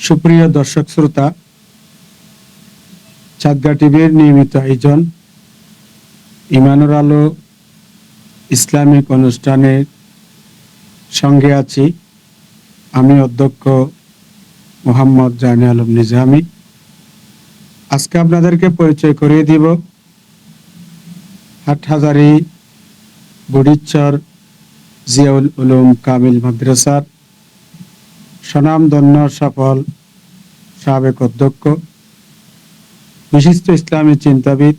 সুপ্রিয় দর্শক শ্রোতা, চাঁদগা টিভির নিয়মিত আয়োজন ইমানুর আলো ইসলামিক অনুষ্ঠানের সঙ্গে আছি আমি অধ্যক্ষ মোহাম্মদ জানি আলম নিজামী। আজকে আপনাদেরকে পরিচয় করিয়ে দিব হাটহাজারী বুড়িচর জিয়াউল উলুম কামিল মাদ্রাসার স্বনামধন্য সফল সাবেক অধ্যক্ষ, বিশিষ্ট ইসলামী চিন্তাবিদ,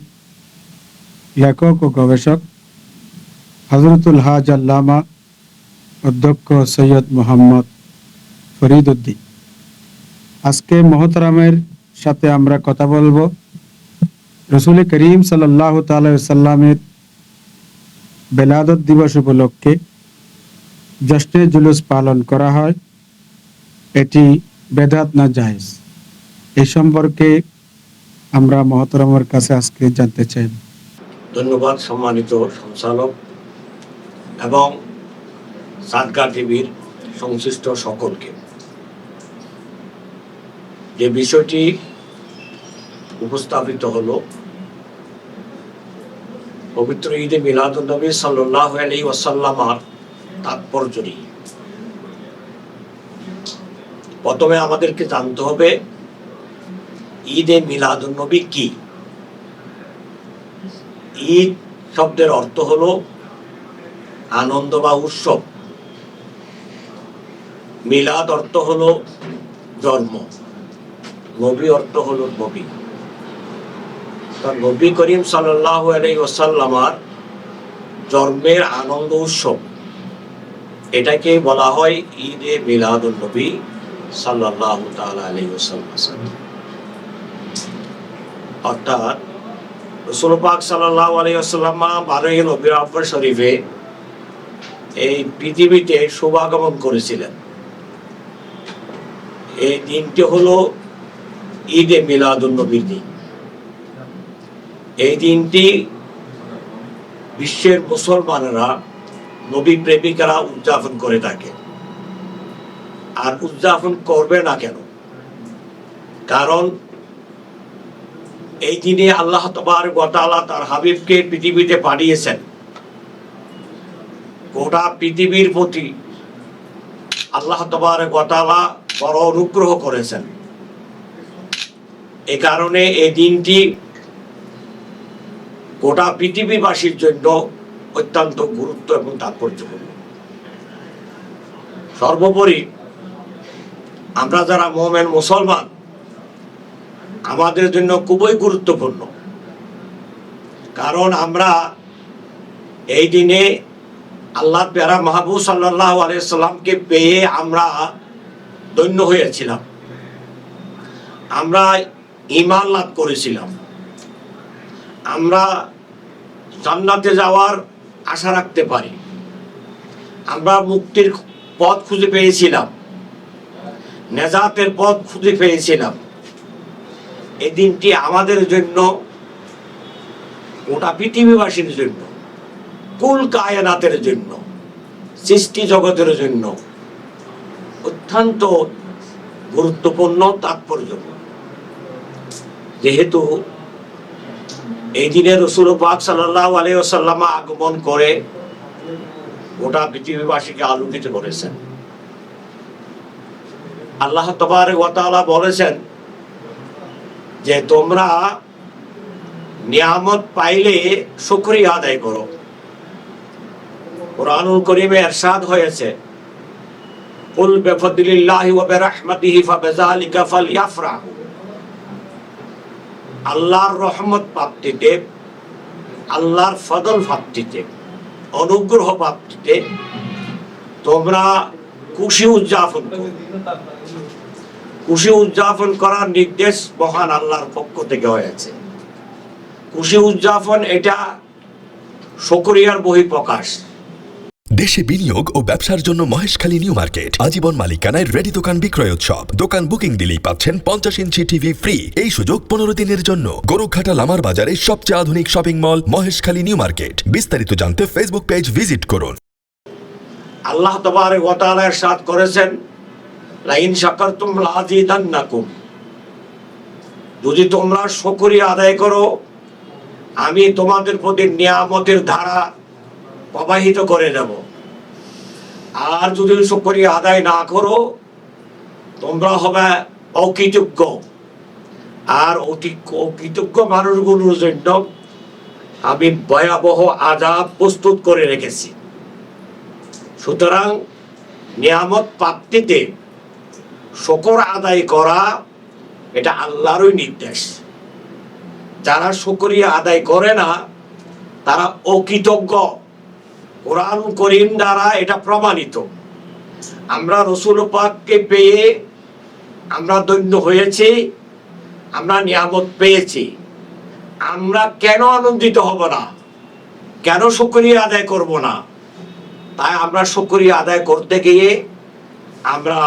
লেখক ও গবেষক হযরতুল হাজ আল্লামা অধ্যক্ষ সৈয়দ মোহাম্মদ ফরিদ উদ্দিন। আজকে মোহতারামের সাথে আমরা কথা বলবো রসুল করিম সাল্লাল্লাহু তাআলা সাল্লামের বেলাদত দিবস উপলক্ষে জশ্নে জুলুস পালন করা হয়, এটি বেদাত না জায়েজ, এই সম্পর্কে আমরা মহতরমের কাছে আজকে জানতে চাই। ধন্যবাদ সম্মানিত সঞ্চালক এবং চাঁদগা টিভির সংশ্লিষ্ট সকলকে। যে বিষয়টি উপস্থাপিত হলো পবিত্র ঈদে মিলাদুন্নবী সাল্লাল্লাহু আলাইহি ওয়াসাল্লামের তাৎপর্য নিয়ে প্রথমে আমাদেরকে জানতে হবে ঈদে মিলাদুন্নবী কি। ঈদ শব্দের অর্থ হলো আনন্দ বা উৎসব, মিলাদ অর্থ হলো জন্ম, নবী অর্থ হলো নবী। নবী করিম সাল্লাল্লাহু আলাইহি ওয়াসাল্লামের জন্মের আনন্দ উৎসব, এটাকে বলা হয় ঈদে মিলাদুন নবী সাল্লাল্লাহু তাআলা আলাইহি ওয়াসাল্লাম। অর্থাৎ রাসূল পাক সাল্লাল্লাহু আলাইহি ওয়াসাল্লাম 12ই রবিউল আউয়াল শরীফে এই পৃথিবীতে শুভাগমন করেছিলেন। এই দিনটি হলো ঈদে মিলাদুন নবীর দিন। এই দিনটি বিশ্বের মুসলমানেরা, নবী প্রেমিকারা উদযাপন করে থাকে। আর উদযাপন করবে না কেন? কারণ এই দিনে আল্লাহ তাবারক ওয়া তাআলা তার হাবিবকে পৃথিবীতে পাঠিয়েছেন। গোটা পৃথিবীর প্রতি আল্লাহ তাবারক ওয়া তাআলা বড় অনুগ্রহ করেছেন। এই কারণে এই দিনটি গোটা পৃথিবীবাসীর জন্য অত্যন্ত গুরুত্ব এবং তাৎপর্যপূর্ণ। সর্বোপরি আমরা যারা মুমিন মুসলমান, আমাদের জন্য খুবই গুরুত্বপূর্ণ। কারণ আমরা এই দিনে আল্লাহর প্যারা মাহবুব সাল্লাল্লাহু আলাইহি সাল্লামকে পেয়ে আমরা ধন্য হয়েছিলাম, আমরা ঈমান লাভ করেছিলাম, আমরা জান্নাতে যাওয়ার আশা রাখতে পারি, আমরা মুক্তির পথ খুঁজে পেয়েছিলাম, নেজাতের পথ খুঁজে পেয়েছিলাম। এই দিনটি আমাদের জন্য, গোটা পৃথিবীবাসীর জন্য, কুল কায়নাতের জন্য, সৃষ্টি জগতের জন্য অত্যন্ত গুরুত্বপূর্ণ, তাৎপর্যপূর্ণ। যেহেতু এই দিনে রাসূল পাক সাল্লাল্লাহু আলাইহি ওয়াসাল্লাম আগমন করে গোটা পৃথিবীবাসীকে আলোকিত করেছেন। আল্লাহ তাবারক ওয়া তাআলা বলেছেন যে তোমরা নিয়ামত পাইলে শুকরিয়া আদায় করো। কুরআনুল কারীমে ইরশাদ হয়েছে, কুল বিফাদলিল্লাহি ওয়া বিরাহমাতিহি ফাবিযালিকা ফালইফরাহু। আল্লাহর রহমত প্রাপ্তিতে, আল্লাহর ফজল প্রাপ্তিতে, অনুগ্রহ প্রাপ্তিতে তোমরা খুশি উদযাপন করো। খুশি উদযাপন করার নির্দেশ মহান আল্লাহর পক্ষ থেকে হয়েছে। খুশি উদযাপন এটা শুকরিয়ার বহিঃপ্রকাশ। দেশে বিনিয়োগ ও ব্যবসার জন্য মহেশখালী নিউ মার্কেট আজীবন মালিকানায় রেডি দোকান বিক্রয় উৎসব। দোকান বুকিং দিলেই পাচ্ছেন 50 ইঞ্চি টিভি ফ্রি। এই সুযোগ 15 দিনের জন্য। গরুঘাটা লামার বাজারে সবচেয়ে আধুনিক shopping mall Maheshkhali new market. বিস্তারিত জানতে ফেসবুক পেজ ভিজিট করুন। আল্লাহ তাবারক ওয়া তাআলা ইরশাদ করেছেন, লাইন শাকারতুম লাযিদান্নাকুম, যদি তোমরা শুকরিয়া আদায় করো আমি তোমাদের প্রতি নিয়ামতের ধারা প্রবাহিত করে দেব, আর যদি শুকরিয়া আদায় না করো তোমরা হবে অকৃতজ্ঞ। আর অকৃতজ্ঞ মানুষগুলোর জন্য আমি ভয়াবহ আযাব প্রস্তুত করে রেখেছি। সুতরাং নিয়ামত প্রাপ্তিতে শুকর আদায় করা এটা আল্লাহরই নির্দেশ। যারা শুকরিয়া আদায় করে না তারা অকৃতজ্ঞ। কোরআন করিম দ্বারা এটা প্রমাণিত। আমরা রাসূল পাককে পেয়ে আমরা ধন্য হয়েছি, আমরা নিয়ামত পেয়েছি, আমরা কেন আনন্দিত হব না, কেন শুকরিয়া আদায় করব না? তাই আমরা শুকরিয়া আদায় করতে গিয়ে আমরা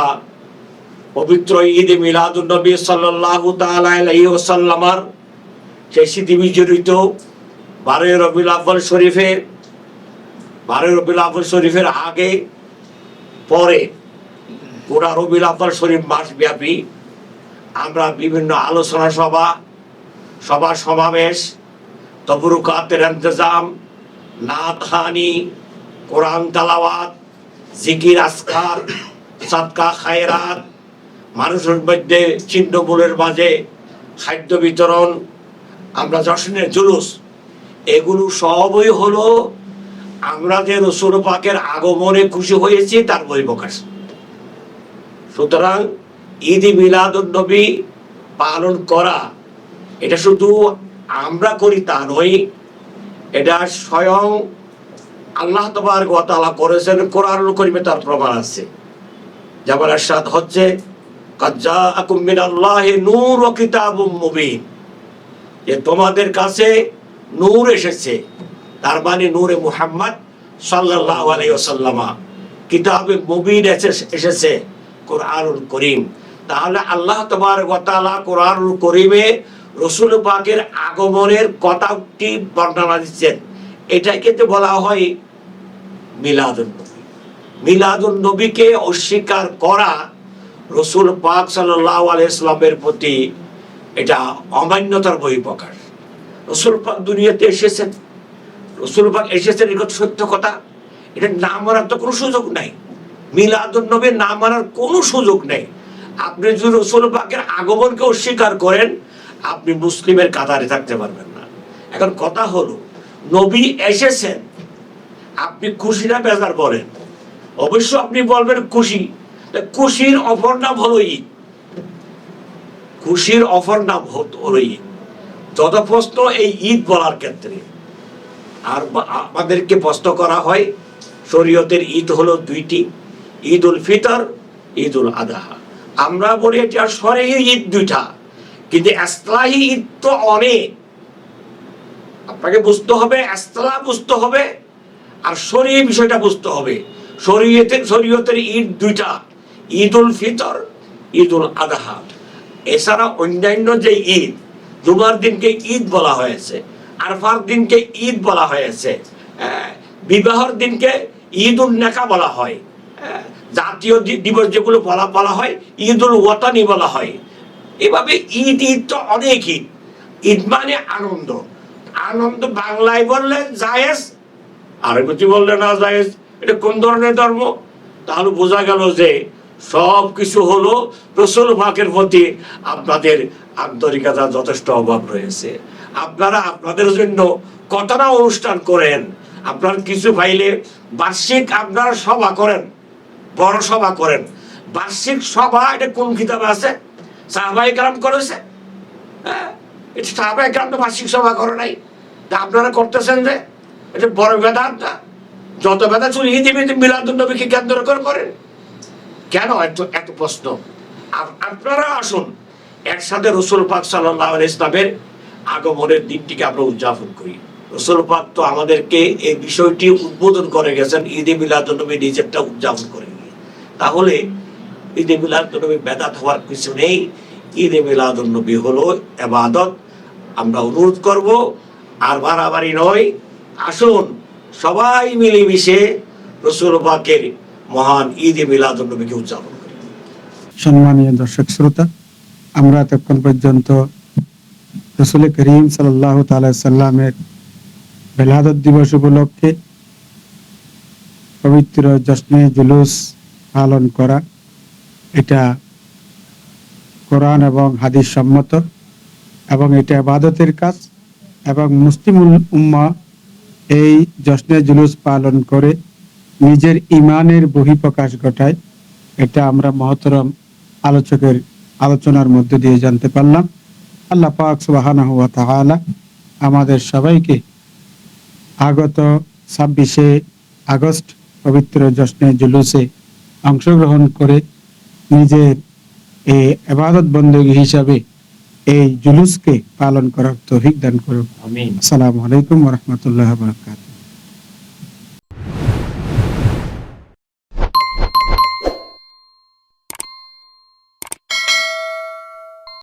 পবিত্র ঈদ মিলাদুন নবী সাল্লাল্লাহু তাআলা আলাইহি ওয়াসাল্লামের সেই স্মৃতি বিজড়িত 12 রবিউল আউয়াল শরীফের আগে পরে পুরা রবিউল আউয়াল শরীফ মাস ব্যাপী আমরা বিভিন্ন আলোচনা সভা সমাবেশ, তবরুকাতের ইন্তজাম, নাত খানি, কোরআন তেলাওয়াত, জিকির আজকার, সাদকা খায়রাত, মানুষের মধ্যে ছিন্নমূলের মাঝে খাদ্য বিতরণ, আমরা জশ্নের জুলুস, এগুলো সবই হলো আমরা যে রাসূল পাকের আগমনে খুশি হয়েছি তার বহিঃপ্রকাশ। সুতরাং ঈদ মিলাদুন নবী পালন করা এটা শুধু আমরা করি তা নয়, এটা স্বয়ং আল্লাহ তাবারক ওয়া তাআলা করেছেন। কোরআনুল কারীমে তার প্রমাণ আছে। যেমন ইরশাদ হচ্ছে কাদ জাআকুম মিনাল্লাহি নূর ওয়া কিতাবুম মুবিন, যে তোমাদের কাছে নূর এসেছে, তার মানে নূরে মুহাম্মদ সাল্লাল্লাহু আলাইহি ওয়াসাল্লাম, কিতাবে মুবিন এসেছে কোরআনুল কারীম। তাহলে আল্লাহ তাবারক ওয়া তাআলা কোরআনুল কারীমে রাসূল পাকের আগমনের কথাটি বর্ণনা দিচ্ছেন। এটাকে তো বলা হয় মিলাদুন নবী। মিলাদুন নবীকে অস্বীকার করা রাসূল পাক সাল্লাল্লাহু আলাইহি ওয়াসাল্লামের প্রতি এটা অমান্যতার বহিঃপ্রকাশ। রাসূল পাক দুনিয়াতে এসেছেন, রাসূল পাক এসেছেন, এটা সত্য কথা। এটা না মানার তো কোনো সুযোগ নাই। মিলাদুন নবীর না মানার কোনো সুযোগ নেই। আপনি যদি রাসূল পাকের আগমনকে অস্বীকার করেন আপনি মুসলিমের কাতারে থাকতে পারবেন না। এখন কথা হলো নবী এসেছেন, আপনি খুশি না বেজার বলেন? অবশ্য আপনি বলবেন খুশি। খুশির অপর নাম হলো ঈদ। খুশির অপর নাম হলো ঈদ। যত প্রশ্ন এই ঈদ বলার ক্ষেত্রে আর আমাদেরকে প্রশ্ন করা হয়, শরীয়তের ঈদ হলো দুইটি, ঈদ উল ফিতর, ঈদ উল আযহা। আমরা বলি এটা শরঈ ঈদ দুইটা, কিন্তু ইসলাহি ঈদ তো অনেক। আপনাকে বুঝতে হবে, ইসলাহ বুঝতে হবে, আর শরঈ বিষয়টা বুঝতে হবে। শরীয়তের ঈদ দুইটা, ঈদ উল ফিতর, ঈদ উল আযহা। এছাড়া অন্যান্য যে ঈদ, জুমার দিনকে ঈদ বলা হয়েছে, আরফার দিনকে ঈদ বলা হয়েছে, বিবাহের দিনকে ঈদ উল নেকা বলা হয়, জাতীয় দিবস যেগুলো বলা হয় ঈদ উল ওয়াতানি বলা হয়। এভাবে ঈদ তো অনেক ঈদ। ঈদ মানে আনন্দ। আনন্দ বাংলায় বললে জায়েজ, আর কিছু বললে না জায়েজ। এটা কোন ধরনের ধর্ম? তাহলে বোঝা গেল যে সব কিছু হলো রাসূল পাকের প্রতি আপনাদের আন্তরিকতার যথেষ্ট অভাব রয়েছে। আপনারা আপনাদের জন্য কতটা অনুষ্ঠান করেন, আপনার কিছু পাইলে বার্ষিক আপনারা সভা করেন, বড় সভা করেন। বার্ষিক সভা এটা কোন কিতাবে আছে? সাহাবায়ে কেরাম করেছে। এটা সাহাবায়ে কেরাম তো বার্ষিক সভা করে নাই। তা আপনারা করতেছেন যে এটা বড় বেদাত না? যত বেদাত শুধু ঈদ মিলাদুন নবীকে কেন্দ্র করে করেন কেন? এত প্রশ্ন। আপনারা আসুন একসাথে রাসূল পাক সাল্লাল্লাহু আলাইহি ওয়াসাল্লামের আগমনের দিনটিকে আমরা উদযাপন করি। রাসূল পাক তো আমাদেরকে এই বিষয়টি উদ্বোধন করে গেছেন, ঈদে মিলাদুন নবী নিজেরটা উদযাপন করে। তাহলে ঈদে মিলাদুন নবী বেদাত হওয়ার কিছু নেই। ঈদে মিলাদুন নবী হলো ইবাদত। আমরা অনুরোধ করব, আর বাড়াবাড়ি নয়, আসুন সবাই মিলেমিশে রাসূল পাকের মহান ঈদে মিলাদুন নবীকে উদযাপন করি। সম্মানীয় দর্শক শ্রোতা, আমরা এতক্ষণ পর্যন্ত রাসূল করিম সাল্লাল্লাহু তাআলা সাল্লামের বেলাদত দিবস উপলক্ষে পবিত্র জশ্নে জুলুস পালন করা, এটা কোরআন এবং হাদিস সম্মত এবং এটা ইবাদতের কাজ, এবং মুসলিম উম্মাহ এই জশ্নে জুলুস পালন করে নিজের ঈমানের বহিঃপ্রকাশ ঘটায়, এটা আমরা মহতরম আলোচকের আলোচনার মধ্যে দিয়ে জানতে পারলাম। আল্লাহ পাক সুবহানাহু ওয়া তাআলা আমাদের সবাইকে আগত 26শে আগস্ট পবিত্র জশ্নে জুলুসে অংশগ্রহণ করে নিজের এই ইবাদত বندگی হিসাবে এই জুলুসকে পালন করার তৌফিক দান করুন। আমিন। আসসালামু আলাইকুম ওয়া রাহমাতুল্লাহি ওয়া বারাকাতুহু।